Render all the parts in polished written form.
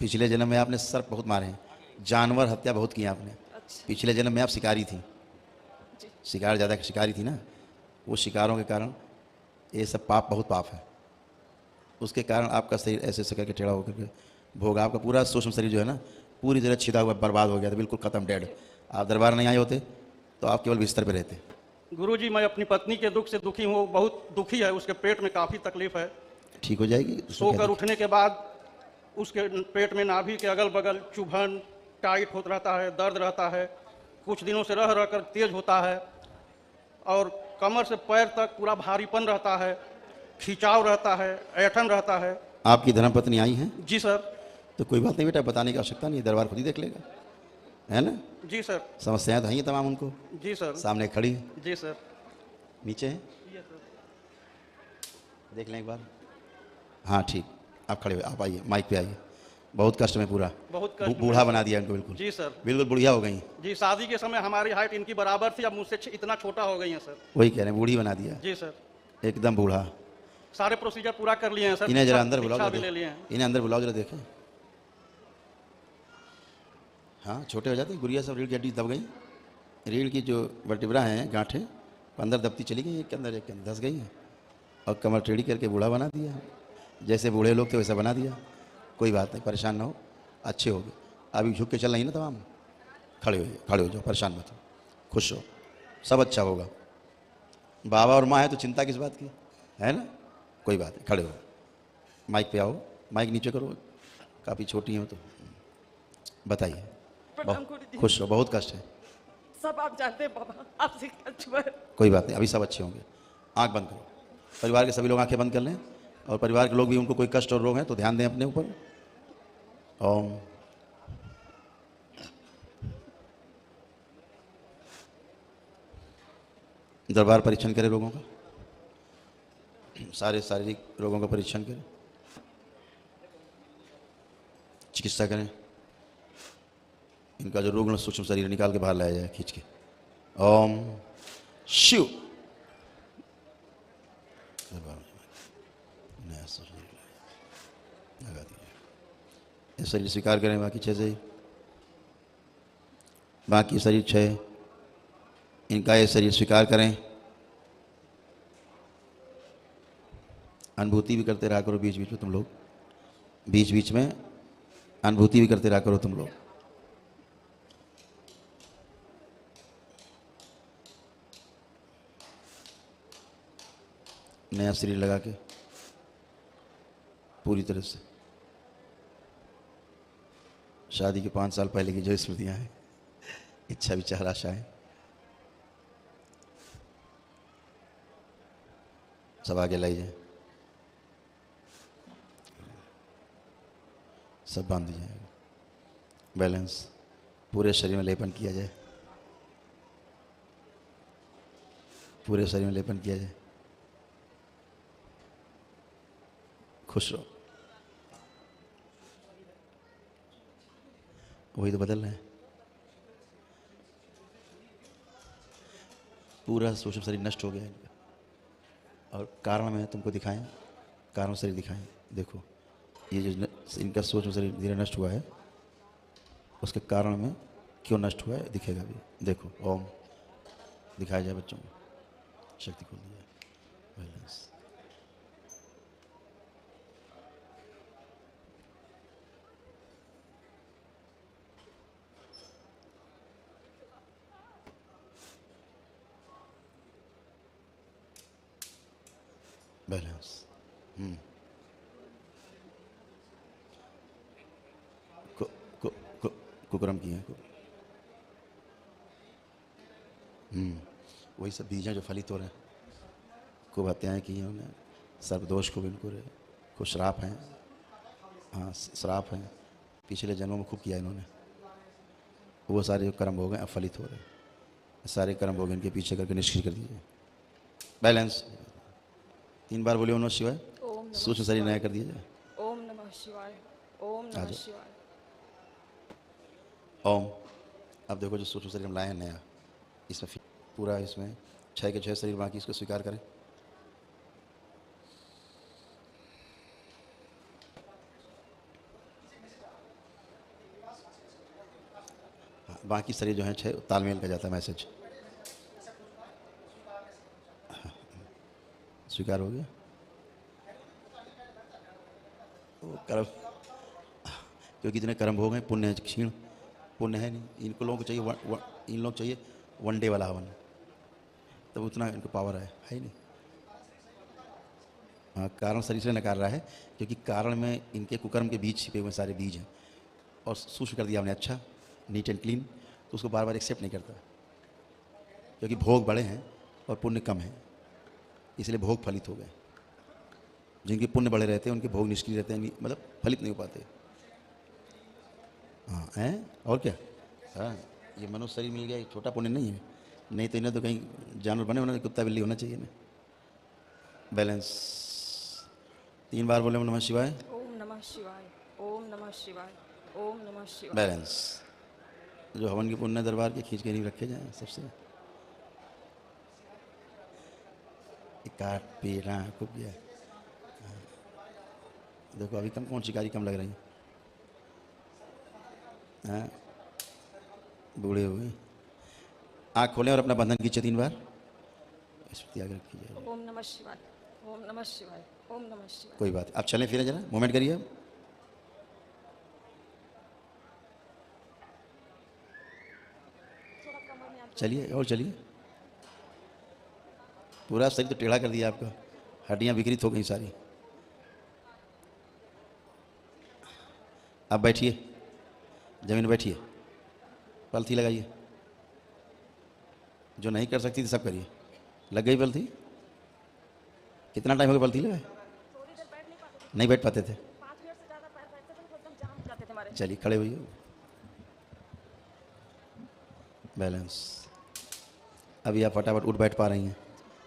पिछले जन्म में आपने सर्प बहुत मारे हैं, जानवर हत्या बहुत की आपने। अच्छा पिछले जन्म में आप शिकारी थी, जी। शिकार ज़्यादा शिकारी थी ना, वो शिकारों के कारण ये सब पाप, बहुत पाप है। उसके कारण आपका शरीर ऐसे ऐसे करके टेढ़ा होकर के भोग, आपका पूरा सूक्ष्म शरीर जो है ना पूरी तरह छिदा हुआ बर्बाद हो गया था, बिल्कुल ख़त्म, डेड। आप दरबार नहीं आए होते तो आप केवल बिस्तर पे रहते। गुरुजी, मैं अपनी पत्नी के दुख से दुखी हूँ, बहुत दुखी है, उसके पेट में काफ़ी तकलीफ है। ठीक हो जाएगी, उसमें क्या सोकर दिक्कत? उठने के बाद उसके पेट में नाभि के अगल बगल चुभन टाइट होता रहता है, दर्द रहता है, कुछ दिनों से रह रहकर तेज होता है, और कमर से पैर तक पूरा भारीपन रहता है, खिंचाव रहता है, ऐठन रहता है। आपकी धर्मपत्नी आई हैं? जी सर। तो कोई बात नहीं बेटा, बताने की आवश्यकता नहीं, दरबार खुद ही देख लेगा, है ना। जी सर। समस्याएं तो हैं तमाम उनको, जी सर। सामने खड़ी है। जी सर। नीचे है, देख लें एक बार। हाँ ठीक, आप खड़े हुए, आप आइए, माइक पे आइए। बहुत कष्ट में पूरा, बहुत कष्ट में। बूढ़ा बना दिया इनको बिल्कुल। जी सर। बिल्कुल बुढ़िया हो गई। जी, शादी के समय हमारी हाइट इनकी बराबर थी, अब मुझसे इतना छोटा हो गई है सर। वही कह रहे हैं, बूढ़ी बना दिया जी सर। एकदम बूढ़ा। सारे प्रोसीजर पूरा कर लिए हैं सर। इन्हें जरा अंदर बुलाओ, दीक्षा जरा भी ले लिए हैं। इन्हें अंदर बुलाओ जरा, देखें। हाँ छोटे हो जाते हैं, गुड़िया सब रीढ़ की हड्डी दब गई, रीढ़ की जो वर्टिब्रा हैं, गांठें अंदर दबती चली गई, एक के अंदर एक के अंदर धस गई हैं, और कमर टेढ़ी करके बूढ़ा बना दिया। जैसे बूढ़े लोग थे वैसा बना दिया। कोई बात नहीं, परेशान ना हो, अच्छे हो गए। अभी झुक के चल रही ना तमाम, खड़े हो जाओ, खड़े हो जाओ, परेशान मत हो, खुश हो, सब अच्छा होगा। बाबा और माँ है तो चिंता किस बात की, है ना। कोई बात नहीं, खड़े हो, माइक पे आओ, माइक नीचे करो, काफ़ी छोटी हो तो बताइए। प्रणाम गुरुजी। खुश हो, बहुत कष्ट है। सब आप जानते हैं बाबा, आपसे कष्ट हुआ है। कोई बात नहीं, अभी सब अच्छे होंगे। आंख बंद करो, परिवार के सभी लोग आंखें बंद कर लें, और परिवार के लोग भी, उनको कोई कष्ट और रोग है तो ध्यान दें अपने ऊपर। ओम। दरबार परीक्षण करें रोगों का, सारे शारीरिक रोगों का परीक्षण करें, चिकित्सा करें। इनका जो रुग्ण सूक्ष्म शरीर निकाल के बाहर लाया जाए खींच के। ओम शिव। नया शरीर लगा दिया, ये शरीर स्वीकार करें, बाकी 6 से ही, बाकी शरीर 6, इनका ये शरीर स्वीकार करें। अनुभूति भी करते रहा करो बीच बीच में तुम लोग, बीच बीच में अनुभूति भी करते रहा करो तुम लोग। नया शरीर लगा के पूरी तरह से, शादी के 5 साल पहले की जो स्मृतियां हैं, इच्छा विचार आशाएं, सब आगे लाई जाए, सब बांध दिया जाएगा। बैलेंस पूरे शरीर में लेपन किया जाए, पूरे शरीर में लेपन किया जाए। खुश रहो, वही तो बदल रहे हैं। पूरा सूक्ष्म शरीर नष्ट हो गया इनका, और कारण में तुमको दिखाएं, कारण शरीर दिखाएं। देखो ये जो इनका सूक्ष्म शरीर धीरे नष्ट हुआ है, उसके कारण में क्यों नष्ट हुआ है दिखेगा भी। देखो ओम दिखाया जाए बच्चों को, शक्ति खोल दिया, बैलेंस। बैलेंस। कुकरम किए हैं वही सब बीजें जो फलित हो रहे हैं, खूब हत्याएँ की हैं उन्हें, सर्वदोष को भी इनको रहे, खूब श्राप हैं। हाँ श्राप हैं, पिछले जन्मों में खूब किया इन्होंने, वो सारे जो कर्म हो गए अब फलित हो रहे हैं, सारे कर्म हो गए इनके पीछे करके निष्क्रिय कर दीजिए। बैलेंस 3 बार बोलिए ओम नमः शिवाय, सूक्ष्म शरीर नया कर दिया जाए। ओम नमः शिवाय, ओम नमः शिवाय। ओम। अब देखो जो सूक्ष्म शरीर हम लाए हैं नया, इसमें पूरा, इसमें 6 के 6 शरीर बाकी, इसको स्वीकार करें। बाकी शरीर जो है 6 तालमेल का जाता है मैसेज। स्वीकार हो गया वो कर्म, क्योंकि इतने कर्म भोग हैं, पुण्य है क्षीण, पुण्य है नहीं। इनको लोगों को चाहिए इन लोग चाहिए वन डे वाला हवन, तब उतना इनको पावर है ही नहीं। हाँ, कारण शरीर से नकार रहा है क्योंकि कारण में इनके कुकर्म के बीज छिपे हुए सारे बीज हैं, और सूक्ष्म कर दिया हमने अच्छा नीट एंड क्लीन, तो उसको बार बार एक्सेप्ट नहीं करता क्योंकि भोग बड़े हैं और पुण्य कम है, इसलिए भोग फलित हो गए। जिनके पुण्य बड़े रहते हैं उनके भोग निष्क्रिय रहते हैं, मतलब फलित नहीं हो पाते। हाँ हैं और क्या। हाँ, ये मनुष्य शरीर मिल गया, ये छोटा पुण्य नहीं है, नहीं तो इन्हें तो कहीं जानवर बने होना, कुत्ता बिल्ली होना चाहिए ना। बैलेंस 3 बार बोले ओम नमः शिवाय। ओम नमः शिवाय, ओम नमः शिवाय, ओम नमः शिवाय। बैलेंस। जो हवन के पुण्य दरबार के खींच के नहीं रखे जाए सबसे। काट पीना खूब गया। देखो अभी कम कौन शिकारी कम लग रही है। हाँ, बूढ़े हो गए। आँख खोलें और अपना बंधन खींचे 3 बार। त्याग रखिए। ओम नमः शिवाय, ओम नमः शिवाय, ओम नमः शिवाय। कोई बात, आप चलें फिरें, जरा मूवमेंट करिए। चलिए और चलिए। पूरा शरीर तो टेढ़ा कर दिया आपका, हड्डियां विकृत हो गई सारी। आप बैठिए, जमीन बैठिए, पलथी लगाइए। जो नहीं कर सकती थी सब करिए। लग गई पलथी? कितना टाइम हो गया पलथी लगाए? नहीं बैठ पाते थे। 5 मिनट से ज्यादा पैर बैठते थे तो एकदम जाम हो जाते थे हमारे। चलिए खड़े होइए। बैलेंस। अभी आप फटाफट उठ बैठ पा रही हैं,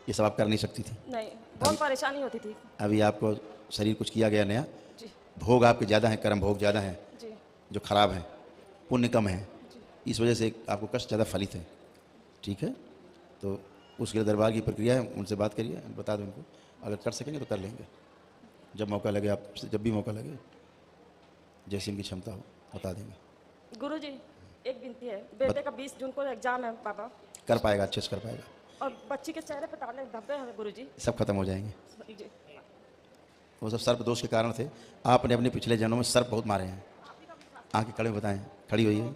ये सब आप कर नहीं सकती थी। नहीं, बहुत परेशानी होती थी। अभी आपको शरीर कुछ किया गया नया, जी भोग आपके ज़्यादा हैं, कर्म भोग ज़्यादा हैं जी जो खराब हैं, पुण्य कम है, इस वजह से आपको कष्ट ज़्यादा फलित है। ठीक है, तो उसके लिए दरबार की प्रक्रिया है, उनसे बात करिए, बता दो उनको। अगर कर सकेंगे तो कर लेंगे, जब मौका लगे, आपसे जब भी मौका लगे, जैसी उनकी क्षमता हो बता देंगे। गुरुजी, एक विनती है, बेटे का 20 जून को एग्जाम है बाबा, कर पाएगा, अच्छे से कर पाएगा, और बच्ची के चेहरे पे दाने धब्बे हैं गुरुजी। सब खत्म हो जाएंगे। जी वो सब सर्प दोष के कारण थे। आपने अपने पिछले जन्मों में सर्प बहुत मारे हैं। आके खड़े बताएं, खड़ी हुई है।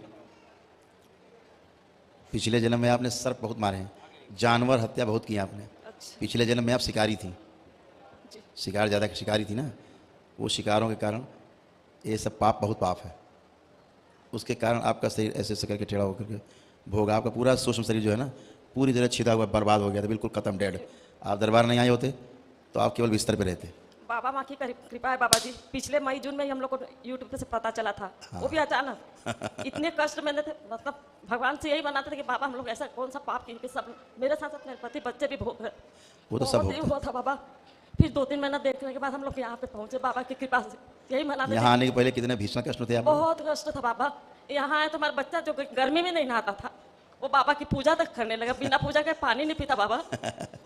पिछले जन्म में आपने सर्प बहुत मारे हैं, जानवर हत्या बहुत की आपने। अच्छा पिछले जन्म में आप शिकारी थी, जी शिकार ज़्यादा शिकारी थी ना, वो शिकारों के कारण ये सब पाप, बहुत पाप है। उसके कारण आपका शरीर ऐसे ऐसे करके टेढ़ा होकर के भोग, आपका पूरा सूक्ष्म शरीर जो है ना पूरी तरह छिदा हुआ बर्बाद हो गया था, बिल्कुल खत्म, डेड। आप दरबार नहीं आए होते तो आप केवल बिस्तर पे रहते। बाबा माँ की कृपा है बाबा जी। पिछले मई जून में ही हम लोग को यूट्यूब से पता चला था। वो भी अचानक। इतने कष्ट मैंने थे, मतलब भगवान से यही बनाते थे कि बाबा हम लोग ऐसा कौन सा पाप किए कि सब मेरे साथ साथ मेरे पति बच्चे भी भोग रहे। वो तो सब बहुत ही हुआ था बाबा। फिर 2-3 महीना देखने के बाद हम लोग यहाँ पे पहुंचे बाबा की कृपा से। यही मनाते थे। यहाँ आने के पहले कितने भीषण कष्ट थे आपको? बहुत कष्ट था बाबा। यहाँ आए तो हमारा बच्चा जो गर्मी में नहीं नहाता था, वो बाबा की पूजा तक करने लगा, बिना पूजा के पानी नहीं पीता बाबा।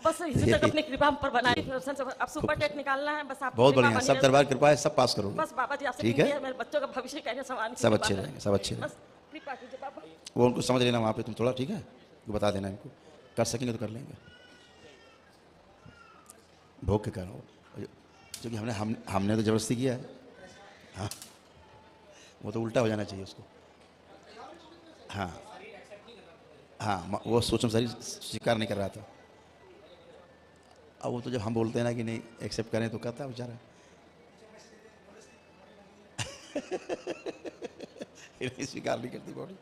बस इसी तक अपनी कृपा हम पर बनाई। अब सुपर टेट निकालना है, बस आप बहुत बढ़िया, सब दरबार कृपा है, सब पास करोगे। बस बाबा जी आपसे ठीक है, मेरे बच्चों का भविष्य कैसे संभालने सब अच्छे रहेंगे, सब अच्छे रहेंगे। बस कृपा कीजिए बाबा। वो उनको समझ लेना वहाँ पे तुम थोड़ा, ठीक है, बता देना इनको, कर सकेंगे तो कर लेंगे। भोग के कारण हो, क्योंकि हमने तो जबरदस्ती किया है। हाँ, वो तो उल्टा हो जाना चाहिए उसको। हाँ हाँ, वो सूक्ष्म शरीर स्वीकार नहीं कर रहा था। अब वो तो जब हम बोलते हैं ना कि नहीं एक्सेप्ट करें तो कहता है बेचारा स्वीकार नहीं करती बॉडी।